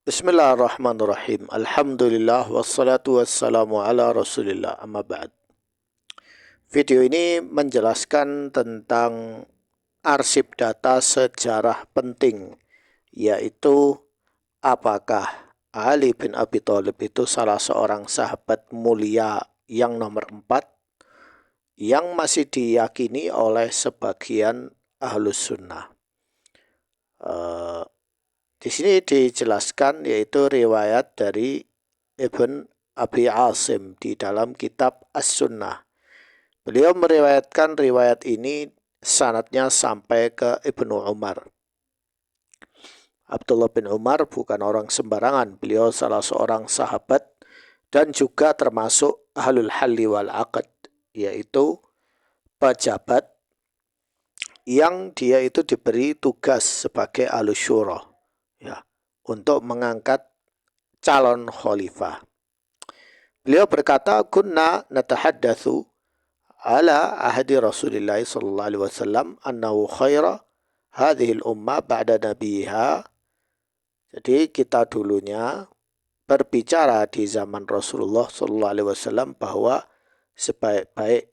Bismillahirrahmanirrahim. Alhamdulillah wassalatu wassalamu ala Rasulillah. Amma ba'd. Video ini menjelaskan tentang arsip data sejarah penting, yaitu apakah Ali bin Abi Thalib itu salah seorang sahabat mulia yang nomor 4 yang masih diyakini oleh sebagian ahlus sunnah. Di sini dijelaskan yaitu riwayat dari Ibn Abi Asim di dalam kitab As-Sunnah. Beliau meriwayatkan riwayat ini sanadnya sampai ke Ibnu Umar. Abdullah bin Umar bukan orang sembarangan. Beliau salah seorang sahabat dan juga termasuk ahlul halli wal aqd, yaitu pejabat yang dia itu diberi tugas sebagai ahlus syura, ya, untuk mengangkat calon khalifah. Beliau berkata, "Kunna natahaddatsu ala ahdi Rasulillah sallallahu alaihi wasallam annahu khaira hadhihi al-ummah ba'da nabiha." Jadi kita dulunya berbicara di zaman Rasulullah sallallahu alaihi wasallam bahwa sebaik-baik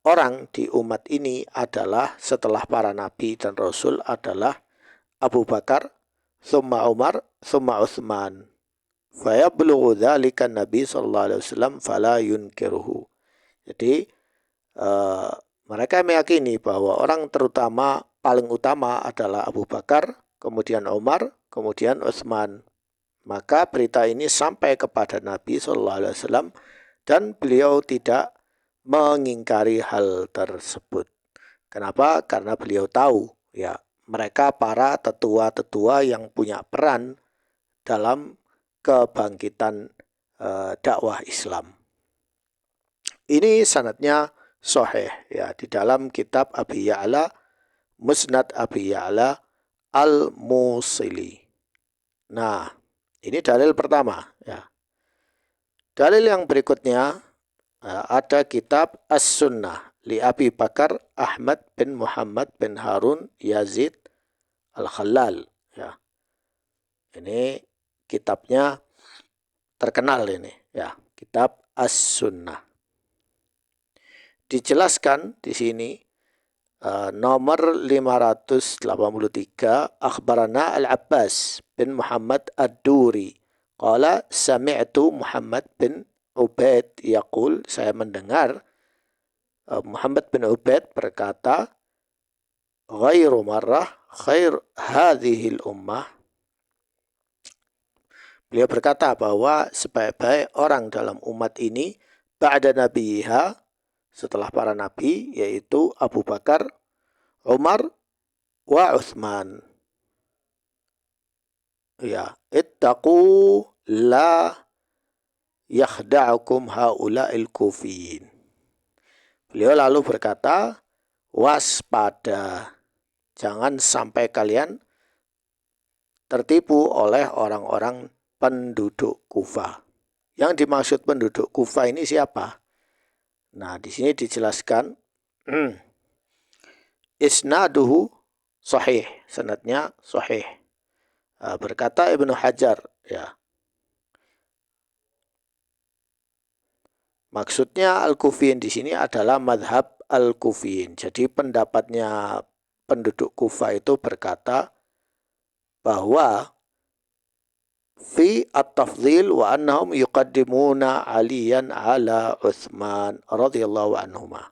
orang di umat ini adalah setelah para nabi dan rasul adalah Abu Bakar, thumma Umar, thumma Utsman. Fayablughu dzalika Nabi sallallahu alaihi wasallam fala yunkiruhu. Jadi mereka meyakini bahwa orang terutama paling utama adalah Abu Bakar, kemudian Umar, kemudian Utsman. Maka berita ini sampai kepada Nabi sallallahu alaihi wasallam dan beliau tidak mengingkari hal tersebut. Kenapa? Karena beliau tahu, ya, mereka para tetua-tetua yang punya peran dalam kebangkitan dakwah Islam. Ini sanadnya sahih, ya, di dalam kitab Abi Ya'la, Musnad Abi Ya'la Al-Musili. Nah, ini dalil pertama, ya. Dalil yang berikutnya ada kitab As-Sunnah li Abi Bakar Ahmad bin Muhammad bin Harun Yazid Al-Khallal, ya. Ini kitabnya terkenal ini, ya, kitab As-Sunnah. Dijelaskan di sini nomor 583, akhbarana Al-Abbas bin Muhammad Ad-Duri qala sami'tu Muhammad bin Ubaid yaqul, saya mendengar Muhammad bin Ubaid berkata, ghairu marrah khair hadhil ummah. Beliau berkata bahwa sebaik-baik orang dalam umat ini ba'da nabiha, setelah para nabi, yaitu Abu Bakar, Umar, wa Utsman. Ya, ittaqu la yakhda'ukum haula'il kufiyin. Beliau lalu berkata, waspada, jangan sampai kalian tertipu oleh orang-orang penduduk Kufah. Yang dimaksud penduduk Kufah ini siapa? Nah, di sini dijelaskan isnaduhu sahih, sanadnya sahih. Berkata Ibnu Hajar, ya. Maksudnya Al-Kufiyin di sini adalah madhab Al-Kufiyin. Jadi pendapatnya penduduk Kufah itu berkata bahwa fi at-tafdhil wa annahum yuqaddimuna Aliyan ala Utsman radhiyallahu anhuma.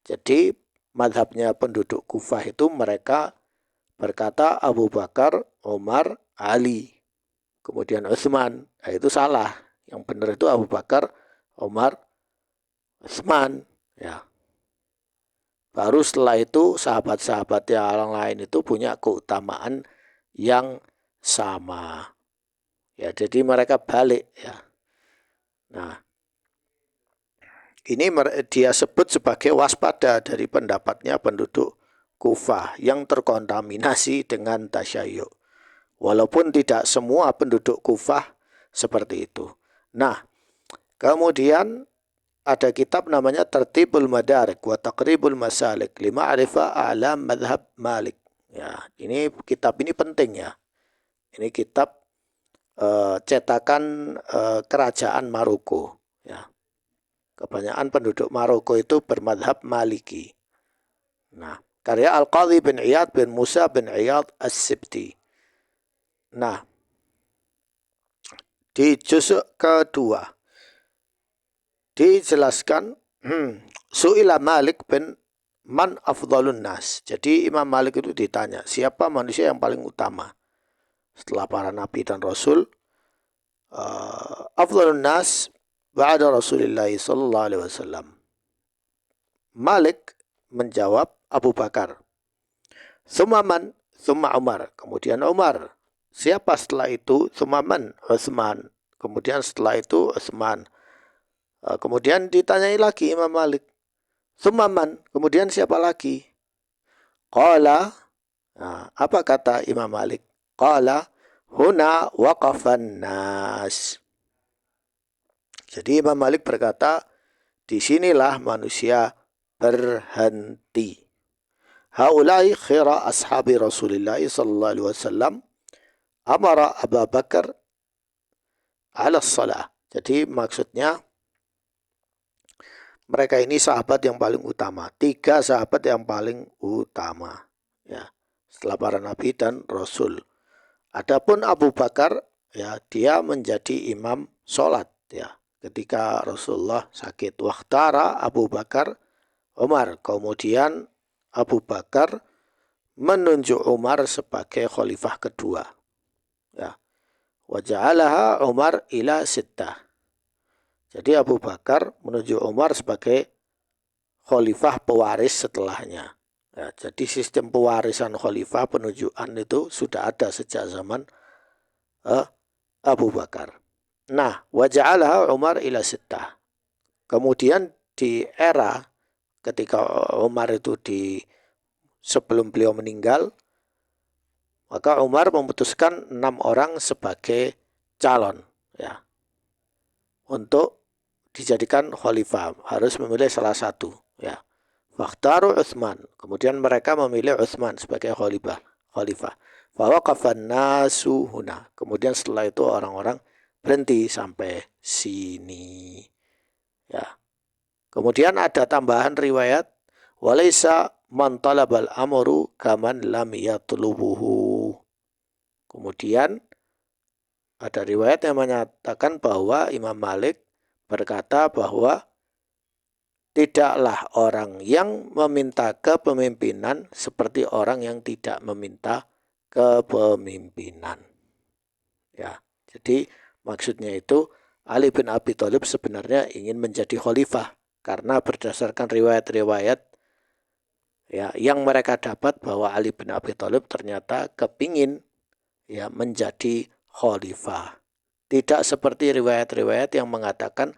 Jadi madhabnya penduduk Kufah itu mereka berkata Abu Bakar, Umar, Ali, kemudian Utsman. Nah, itu salah. Yang benar itu Abu Bakar, Umar, Utsman, ya. Baru setelah itu sahabat-sahabat yang lain itu punya keutamaan yang sama. Ya, jadi mereka balik, ya. Nah, ini dia sebut sebagai waspada dari pendapatnya penduduk Kufah yang terkontaminasi dengan tasyayyu. Walaupun tidak semua penduduk Kufah seperti itu. Nah, kemudian ada kitab namanya Tertibul Madarik wa Taqribul Masalik lima'rifa a'lam madhab Malik. Ya, ini kitab ini penting, ya. Ini kitab cetakan kerajaan Maroko. Ya. Kebanyakan penduduk Maroko itu bermadhab Maliki. Nah, karya Al-Qadhi bin Iyad bin Musa bin Iyad As-Sibti. Nah, di juz kedua dijelaskan Su'ila Malik bin Man afdhalun nas. Jadi Imam Malik itu ditanya, siapa manusia yang paling utama setelah para nabi dan rasul? Afdhalun nas ba'da Rasulillah sallallahu alaihi wasallam. Malik menjawab Abu Bakar. Tsumma man? Tsumma Umar. Kemudian Umar. Siapa setelah itu? Tsumma man? Utsman. Kemudian setelah itu Utsman. Kemudian ditanyai lagi Imam Malik. Tsumma man? Kemudian siapa lagi? Qala. Nah, apa kata Imam Malik? Qala huna waqafan nas. Jadi Imam Malik berkata, disinilah manusia berhenti. Haulai khira ashabi Rasulullah sallallahu alaihi wasallam amara Abu Bakar ala salah. Jadi maksudnya mereka ini sahabat yang paling utama. 3 sahabat yang paling utama. Ya, setelah para nabi dan rasul. Adapun Abu Bakar, ya, dia menjadi imam sholat, ya, ketika Rasulullah sakit. Wakhtara Abu Bakar Umar. Kemudian Abu Bakar menunjuk Umar sebagai khalifah kedua. Ya. Wa ja'alaha Umar ila sittah. Jadi Abu Bakar menunjuk Umar sebagai khalifah pewaris setelahnya. Ya, jadi sistem pewarisan khalifah penunjukan itu sudah ada sejak zaman Abu Bakar. Nah, wa ja'alaha Umar ila sittah. Kemudian di era ketika Umar itu sebelum beliau meninggal, maka Umar memutuskan 6 orang sebagai calon, ya, untuk dijadikan khalifah. Harus memilih salah satu, ya. Fakhtaru Utsman. Kemudian mereka memilih Utsman sebagai khalifah. Fawaqafan nasu huna. Kemudian setelah itu orang-orang berhenti sampai sini. Ya. Kemudian ada tambahan riwayat, walaysa man talabal amru kaman lam yatlubuhu. Kemudian ada riwayat yang menyatakan bahwa Imam Malik berkata bahwa tidaklah orang yang meminta kepemimpinan seperti orang yang tidak meminta kepemimpinan. Ya, jadi maksudnya itu Ali bin Abi Thalib sebenarnya ingin menjadi khalifah karena berdasarkan riwayat-riwayat, ya, yang mereka dapat bahwa Ali bin Abi Thalib ternyata kepingin, ya, menjadi khalifah. Tidak seperti riwayat-riwayat yang mengatakan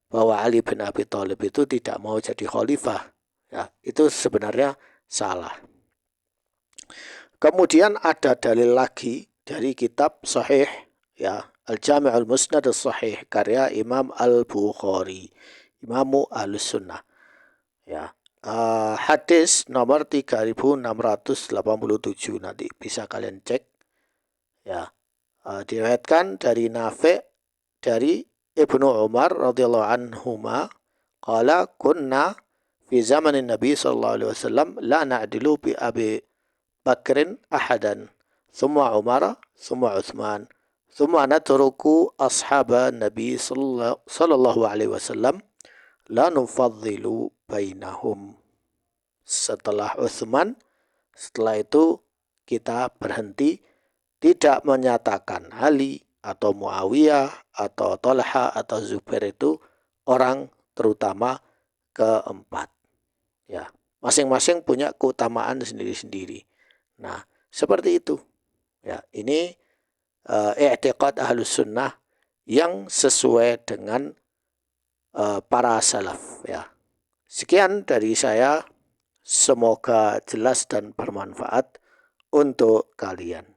bahwa Ali bin Abi Thalib itu tidak mau jadi khalifah. Ya, itu sebenarnya salah. Kemudian ada dalil lagi dari kitab Sahih, ya, Al-Jami' Al-Musnad As-Sahih karya Imam Al-Bukhari, Imamu Ahlus-Sunnah. Ya, hadis nomor 3687, nanti bisa kalian cek. Ya, diriwayatkan dari Nafi' dari Ibnu Umar radhiyallahu anhuma qala kunna fi zamanin Nabi sallallahu alaihi wasallam la na'dilu bi Abi Bakrin ahadan thumma Umar thumma Utsman thumma natruku ashaba Nabi sallallahu alaihi wasallam la nufaddilu bainahum. Setelah Utsman, setelah itu kita berhenti, tidak menyatakan Ali atau Muawiyah atau Thalha atau Zubair itu orang terutama keempat. Ya, masing-masing punya keutamaan sendiri-sendiri. Nah, seperti itu. Ya, ini i'tiqad Ahlus Sunnah yang sesuai dengan para salaf, ya. Sekian dari saya, semoga jelas dan bermanfaat untuk kalian.